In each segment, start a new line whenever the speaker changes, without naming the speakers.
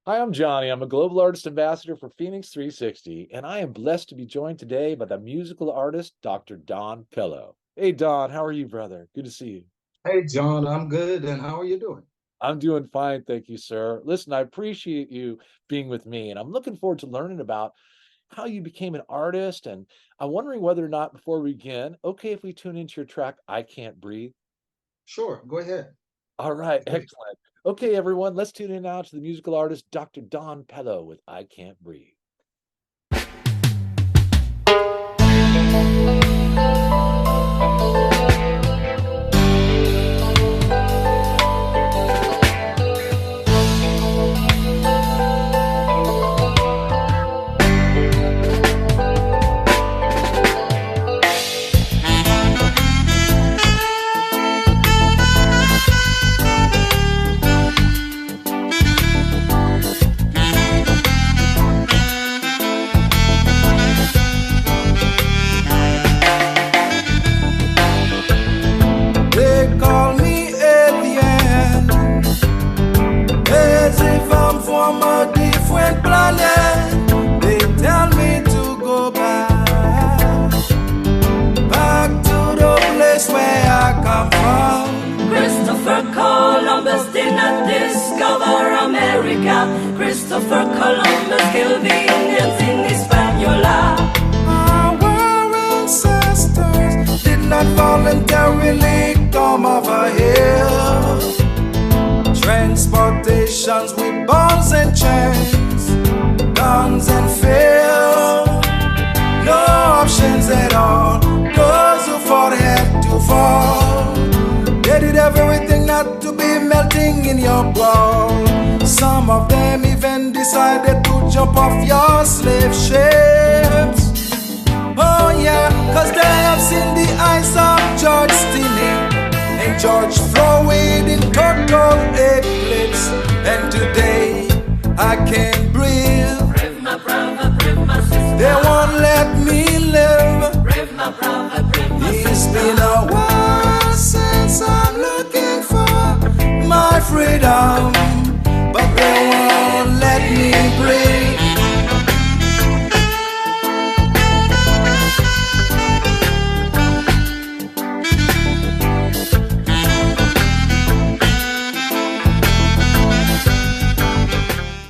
Hi, I'm Johnny. I'm a global artist ambassador for FENIX360, and I am blessed to be joined today by the musical artist, Dr. Don Pillow. Hey, Don, how are you, brother? Good to see you.
Hey, John, I'm good. And how are you doing?
I'm doing fine, thank you, sir. Listen, I appreciate you being with me, and I'm looking forward to learning about how you became an artist. And I'm wondering whether or not, before we begin, okay if we tune into your track, I Can't Breathe?
Sure, go ahead.
All right, excellent. Okay, everyone, let's tune in now to the musical artist, Dr. Don Pello with I Can't Breathe.
They call me alien, as if I'm from a different planet. They tell me to go back to the place where I come from.
Christopher Columbus did not discover America. Christopher Columbus killed the Indians in Hispaniola.
Our ancestors did not voluntarily come over here. Transportations with balls and chains, guns and fear. No options at all. Those who fought had to fall. They did everything not to be melting in your bowl. Some of them even decided to jump off your slave ships. Oh yeah, cause they have seen the eyes of George Stinney and George Floyd in total eclipse. And today I can't breathe.
Brave my brother, brave my sister.
They won't let me live.
Brave my brother, brave my
It's
sister.
been a while since I'm looking for my freedom, but they won't let me breathe.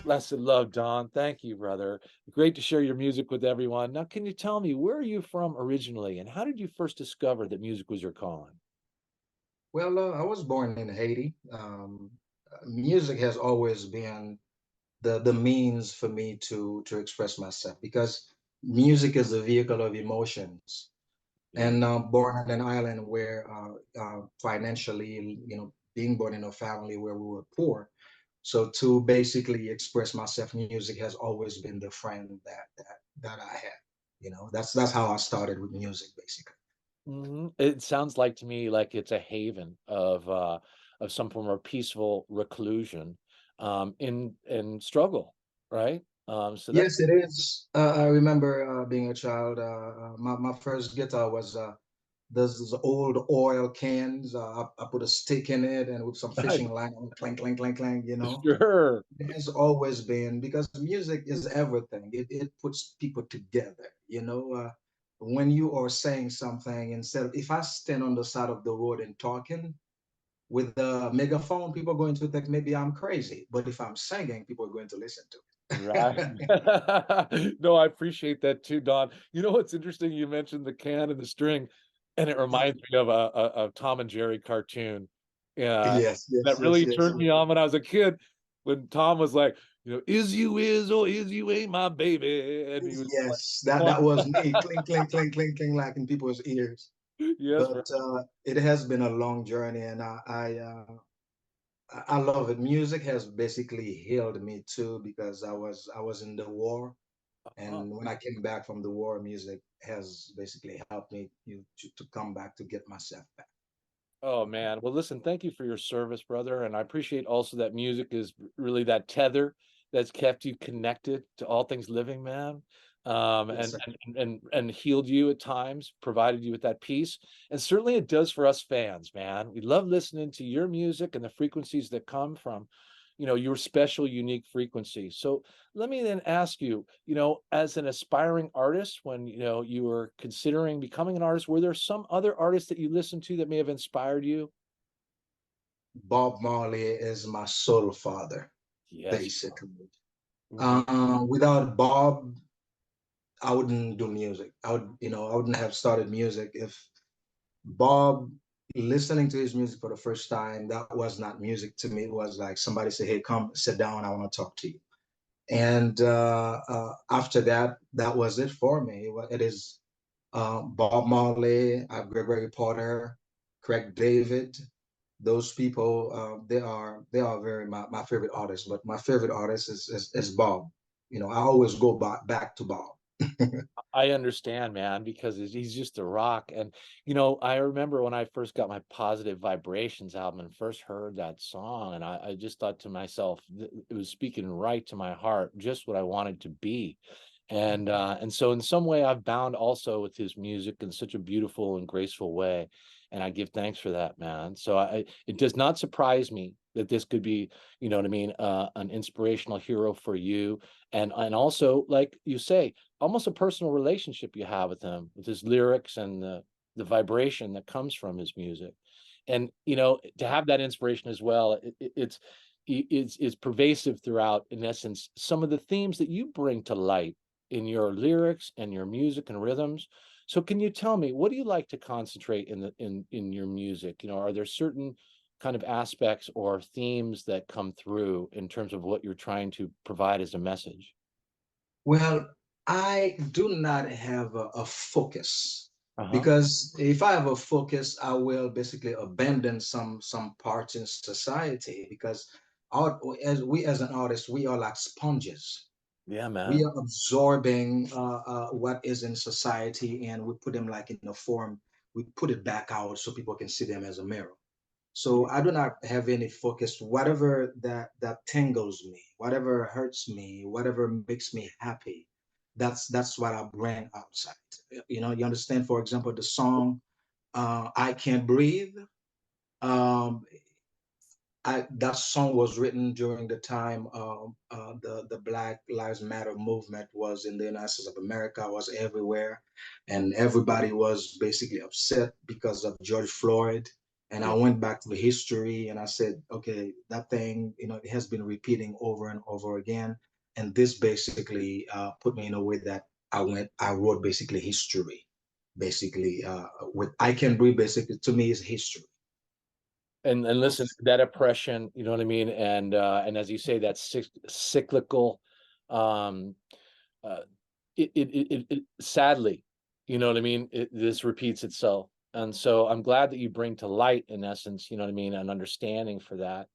Blessed love, Don. Thank you, brother. Great to share your music with everyone. Now, can you tell me, where are you from originally, and how did you first discover that music was your calling?
Well, I was born in Haiti. Music has always been the means for me to express myself because music is a vehicle of emotions.
Yeah.
And born on an island where financially, being born in a family where we were poor, so to basically express myself, music has always been the friend that I had. That's how I started with music, basically.
It sounds like to me like it's a haven of some form of peaceful reclusion, in struggle, right? So that's
Yes, it is. I remember being a child. My first guitar was those old oil cans. I put a stick in it and with some fishing line, clank, clank, clank, clank.
sure.
It has always been because music is everything. It puts people together. When you are saying something, instead of if I stand on the side of the road and talking with a megaphone, people are going to think maybe I'm crazy. But if I'm singing, people are going to listen to
Right.
it.
No, I appreciate that too, Don. You know what's interesting? You mentioned the can and the string, and it reminds me of a Tom and Jerry cartoon. Yeah,
Yes, yes,
that
yes,
really
yes.
turned me on when I was a kid, when Tom was like, "Is you is or is you ain't my baby," and he was
Yes, that was me. Clink, clink, clink, clink, clink, like in people's ears.
yes,
But it has been a long journey, and I love it. Music has basically healed me too because I was in the war,
right.
and when I came back from the war, music has basically helped me to come back to get myself back.
Oh man. Well, listen, thank you for your service, brother. And I appreciate also that music is really that tether that's kept you connected to all things living, man.
Yes,
And,
sir.
and healed you at times, provided you with that peace. And certainly it does for us fans, man. We love listening to your music and the frequencies that come from, your special, unique frequency. So let me then ask you, as an aspiring artist, when, you were considering becoming an artist, were there some other artists that you listened to that may have inspired you?
Bob Marley is my soul father,
Yes.
basically.
Mhm.
Without Bob, I wouldn't do music. I wouldn't have started music if Bob, listening to his music for the first time, that was not music to me. It was like somebody said, "Hey, come sit down. I want to talk to you." And after that, that was it for me. It is Bob Marley, Gregory Porter, Craig David. Those people, they are very my favorite artists. But my favorite artist is Bob. I always go back to Bob.
I understand, man, because he's just a rock. And, I remember when I first got my Positive Vibrations album and first heard that song, and I just thought to myself, it was speaking right to my heart, just what I wanted to be. And so in some way I've bound also with his music in such a beautiful and graceful way. And I give thanks for that, man. So it does not surprise me that this could be, you know what I mean, an inspirational hero for you. And also, like you say, almost a personal relationship you have with him, with his lyrics and the vibration that comes from his music. And to have that inspiration as well, it's pervasive throughout, in essence, some of the themes that you bring to light in your lyrics and your music and rhythms. So can you tell me, what do you like to concentrate in your music? Are there certain kind of aspects or themes that come through in terms of what you're trying to provide as a message?
Well, I do not have a focus
Uh-huh.
because if I have a focus, I will basically abandon some parts in society because as an artist, we are like sponges.
Yeah,
We
man.
are absorbing what is in society and we put them like in a form. We put it back out so people can see them as a mirror. So I do not have any focus. Whatever that tingles me, whatever hurts me, whatever makes me happy, that's what I bring outside. You understand? For example, the song "I Can't Breathe." Um, that song was written during the time the Black Lives Matter movement was in the United States of America, was everywhere, and everybody was basically upset because of George Floyd. And I
Yeah.
went back to the history and I said, okay, that thing, it has been repeating over and over again. And this basically put me in a way that I wrote basically history, basically with I Can Breathe. Basically, to me, is history.
And listen, that oppression, you know what I mean? And as you say, that cyclical, um, uh, it sadly, you know what I mean? This repeats itself. And so I'm glad that you bring to light, in essence, you know what I mean, an understanding for that.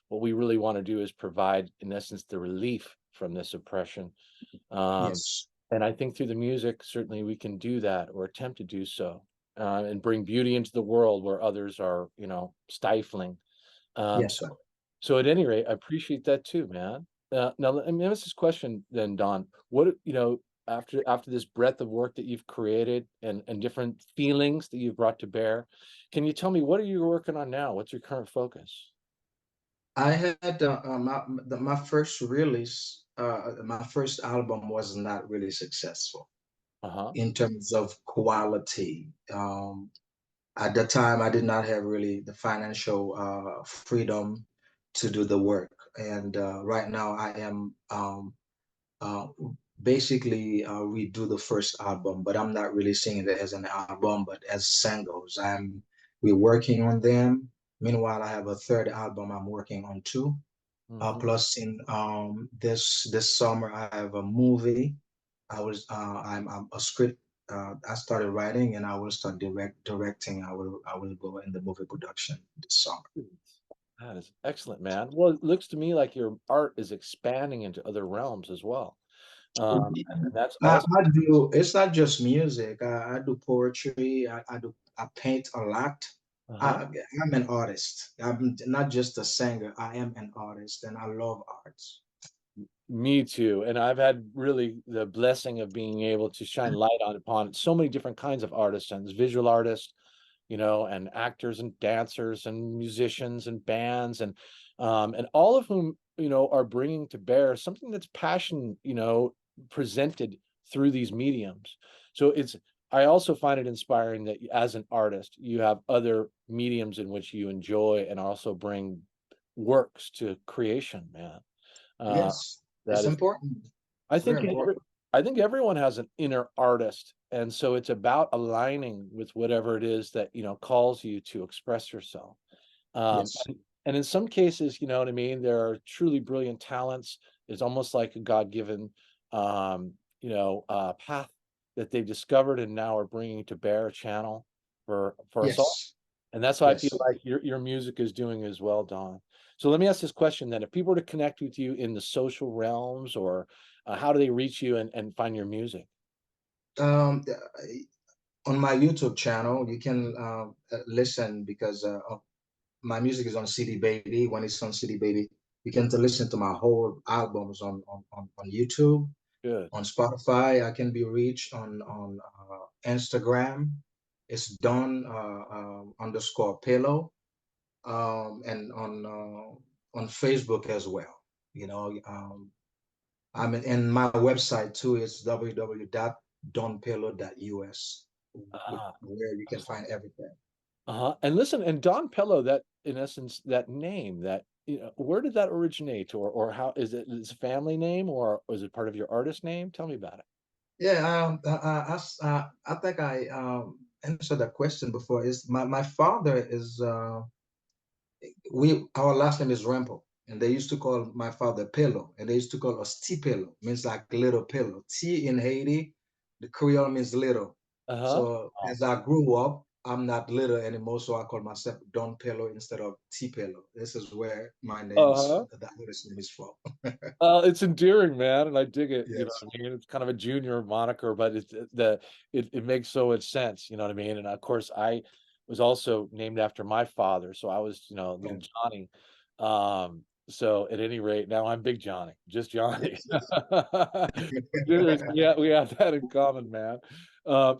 What we really want to do is provide, in essence, the relief from this oppression. Um,
Yes,
and I think through the music, certainly we can do that or attempt to do so, and bring beauty into the world where others are, stifling. Um,
yes,
so,
sir.
so at any rate, I appreciate that too, man. Now, let me ask this question then, Don. What, after this breadth of work that you've created and different feelings that you've brought to bear, can you tell me, what are you working on now? What's your current focus?
I had my first release, my first album was not really successful
Uh-huh.
in terms of quality. At the time, I did not have really the financial freedom to do the work. And right now, I am uh, basically redo the first album, but I'm not really seeing it as an album, but as singles. We're working on them. Meanwhile, I have a third album I'm working on too.
Hmm.
Plus, in this summer, I have a movie. I'm a script. I started writing, and I will start directing. I will go in the movie production this summer.
That is excellent, man. Well, it looks to me like your art is expanding into other realms as well. And that's also,
I do. It's not just music. I do poetry. I paint a lot.
uh-huh.
I'm an artist. I'm not just a singer. I am an artist, and I love arts.
Me too. And I've had really the blessing of being able to shine light upon so many different kinds of artisans, visual artists, and actors and dancers and musicians and bands and all of whom, are bringing to bear something that's passion, presented through these mediums. So I also find it inspiring that as an artist, you have other mediums in which you enjoy and also bring works to creation, man. Uh,
Yes,
that
it's
is,
important.
I
It's very
think
important.
I think everyone has an inner artist, and so it's about aligning with whatever it is that calls you to express yourself.
Yes.
And in some cases, you know what I mean, there are truly brilliant talents. It's almost like a God-given, path that they've discovered and now are bringing to bear a channel for us all.
Yes.
And that's how I feel
Yes.
like your music is doing as well, Don. So let me ask this question then: if people were to connect with you in the social realms, or how do they reach you and find your music?
Um, on my YouTube channel, you can listen because my music is on CD Baby. When it's on CD Baby, you can listen to my whole albums on YouTube.
Good.
On Spotify, I can be reached on Instagram. It's Don underscore PELO, and on Facebook as well. You know, I'm in my website too. It's www.donpelo.us,
Ah,
where you can
excellent.
find everything.
Uh-huh. And listen, and Don Pello, that in essence, that name, that where did that originate, or how is it a family name, or is it part of your artist name? Tell me about it.
Yeah, I think I answered that question before. Is my father is we our last name is Rempel, and they used to call my father Pillow, and they used to call us T Pillow, means like little pillow. T in Haiti, the Creole means little.
Uh-huh.
So
Oh.
as I grew up, I'm not little anymore, so I call myself Don Pillow instead of T Pillow. This is where my name's
Uh-huh.
the artist name is from.
It's endearing, man, and I dig it. You know
Yes.
what I mean? It's kind of a junior moniker, but it makes so much sense. You know what I mean? And of course, I was also named after my father, so I was, little
Oh,
Johnny. So at any rate, now I'm Big Johnny, just Johnny.
yes, yes.
Seriously, yeah, we have that in common, man.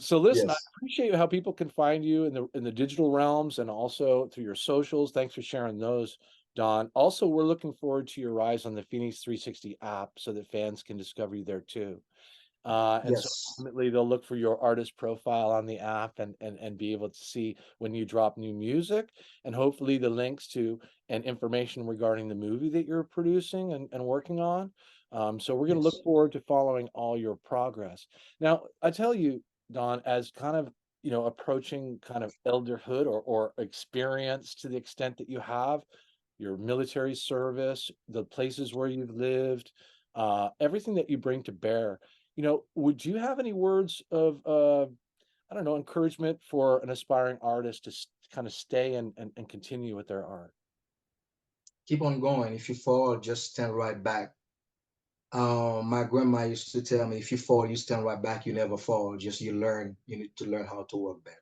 So listen, I
Yes,
appreciate how people can find you in the digital realms and also through your socials. Thanks for sharing those, Don. Also, we're looking forward to your rise on the Phoenix 360 app so that fans can discover you there too. And so
yes,
ultimately they'll look for your artist profile on the app and be able to see when you drop new music, and hopefully the links to and information regarding the movie that you're producing and working on. So we're going to look
yes,
forward to following all your progress. Now, I tell you, Don, as kind of approaching kind of elderhood or experience to the extent that you have, your military service, the places where you've lived, everything that you bring to bear, would you have any words of, I don't know, encouragement for an aspiring artist to kind of stay and continue with their art?
keep on going. If you fall, just stand right back. My grandma used to tell me, if you fall, you stand right back. You never fall. Just you learn. You need to learn how to work better.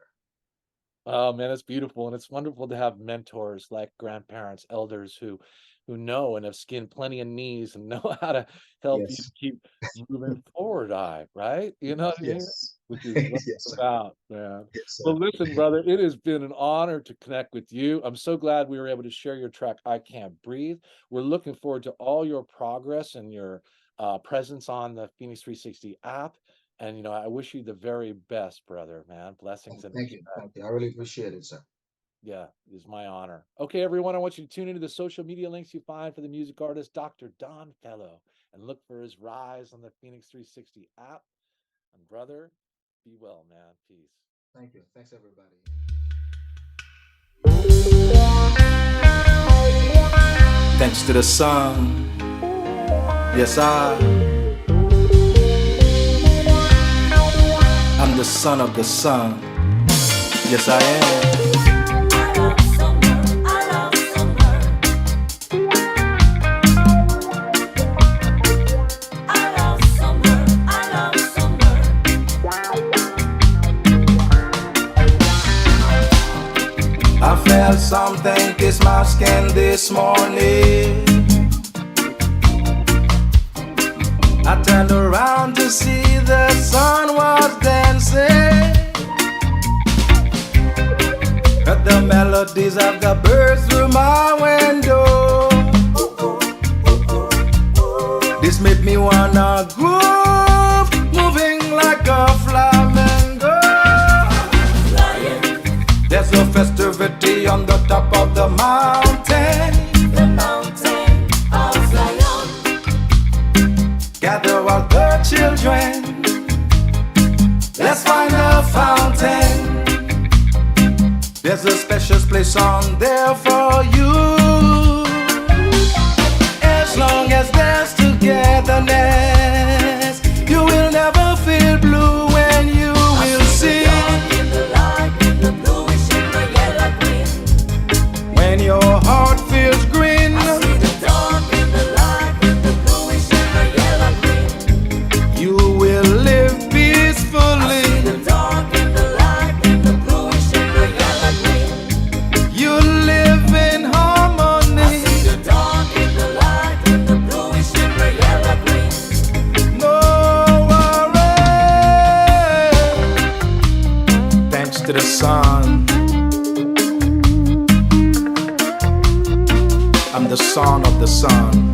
Oh man, it's beautiful, and it's wonderful to have mentors like grandparents, elders who know and have skinned plenty of knees and know how to help you
Yes,
keep moving forward, right? You know
yes,
what I mean?
yes,
Which is what
yes,
it's
sir.
about, man.
Yes,
Well,
sir.
listen, brother, it has been an honor to connect with you. I'm so glad we were able to share your track, I Can't Breathe. We're looking forward to all your progress and your presence on the Phoenix 360 app. And, I wish you the very best, brother, man. Blessings
Oh,
and
thank you,
respect.
thank you. I really appreciate it, sir.
Yeah, it is my honor. Okay, everyone, I want you to tune into the social media links you find for the music artist Dr. Don Fellow and look for his rise on the Phoenix 360 app. And brother, be well, man. Peace.
Thank you. Thanks, everybody.
Thanks to the sun. Yes, I'm the son of the sun. Yes, I am.
I love summer, I love summer. I love summer, I love summer.
I felt something kiss my skin this morning. I turned around to see the sun was dancing. melodies of the birds through my window. This made me wanna groove, moving like a flamingo. There's a festivity on the top of the mountain,
The mountain of Zion.
gather all the children, let's find a fountain. There's a special place on there for you. As long as there's togetherness, you will never feel blue when you will see.
In the light, in the bluish, in the yellow green.
When your heart feels green,
I see the dark in the light, in the bluish, in the yellow green.
you will live peacefully.
The dark in the light, in the bluish, in the yellow green.
You live in harmony.
The dark in the light, in the bluish, in the yellow green.
No worry. Thanks to the sun, I'm the son of the sun.